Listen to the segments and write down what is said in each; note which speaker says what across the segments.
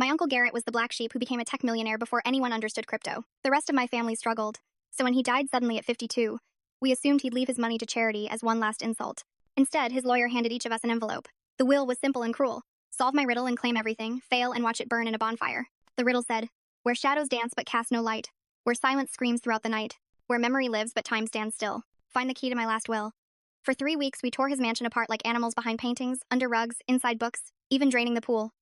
Speaker 1: My uncle Garrett was the black sheep who became a tech millionaire before anyone understood crypto. The rest of my family struggled. So when he died suddenly at 52, we assumed he'd leave his money to charity as one last insult. Instead, his lawyer handed each of us an envelope. The will was simple and cruel. Solve my riddle and claim everything, fail and watch it burn in a bonfire. The riddle said, where shadows dance but cast no light, where silence screams throughout the night, where memory lives but time stands still, find the key to my last will. For 3 weeks, we tore his mansion apart like animals behind paintings, under rugs, inside books, even draining the pool.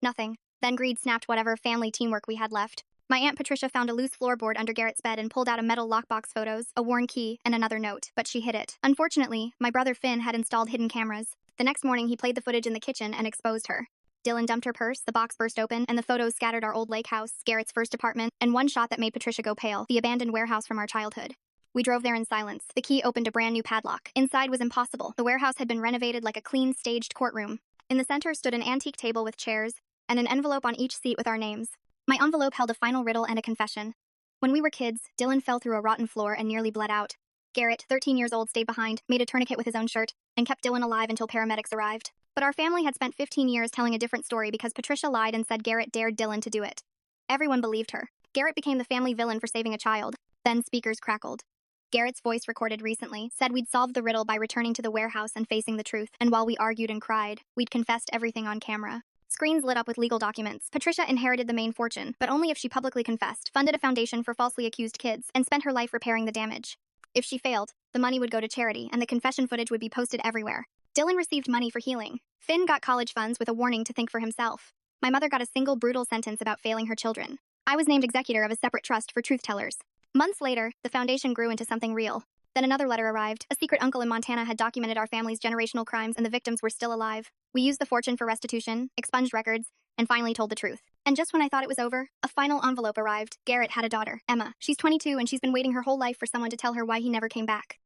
Speaker 1: Nothing. Then greed snapped whatever family teamwork we had left. My Aunt Patricia found a loose floorboard under Garrett's bed and pulled out a metal lockbox photos, a worn key, and another note, but she hid it. Unfortunately, my brother Finn had installed hidden cameras. The next morning, he played the footage in the kitchen and exposed her. Dylan dumped her purse, the box burst open, and the photos scattered our old lake house, Garrett's first apartment, and one shot that made Patricia go pale, the abandoned warehouse from our childhood. We drove there in silence. The key opened a brand new padlock. Inside was impossible. The warehouse had been renovated like a clean, staged courtroom. In the center stood an antique table with chairs, and an envelope on each seat with our names. My envelope held a final riddle and a confession. When we were kids, Dylan fell through a rotten floor and nearly bled out. Garrett, 13 years old, stayed behind, made a tourniquet with his own shirt, and kept Dylan alive until paramedics arrived. But our family had spent 15 years telling a different story because Patricia lied and said Garrett dared Dylan to do it. Everyone believed her. Garrett became the family villain for saving a child. Then speakers crackled. Garrett's voice, recorded recently, said we'd solved the riddle by returning to the warehouse and facing the truth, and while we argued and cried, we'd confessed everything on camera. Screens lit up with legal documents. Patricia inherited the main fortune, but only if she publicly confessed, funded a foundation for falsely accused kids, and spent her life repairing the damage. If she failed, the money would go to charity, and the confession footage would be posted everywhere. Dylan received money for healing. Finn got college funds with a warning to think for himself. My mother got a single brutal sentence about failing her children. I was named executor of a separate trust for truth tellers. Months later, the foundation grew into something real. Then another letter arrived. A secret uncle in Montana had documented our family's generational crimes and the victims were still alive. We used the fortune for restitution, expunged records, and finally told the truth. And just when I thought it was over, a final envelope arrived. Garrett had a daughter, Emma. She's 22 and she's been waiting her whole life for someone to tell her why he never came back.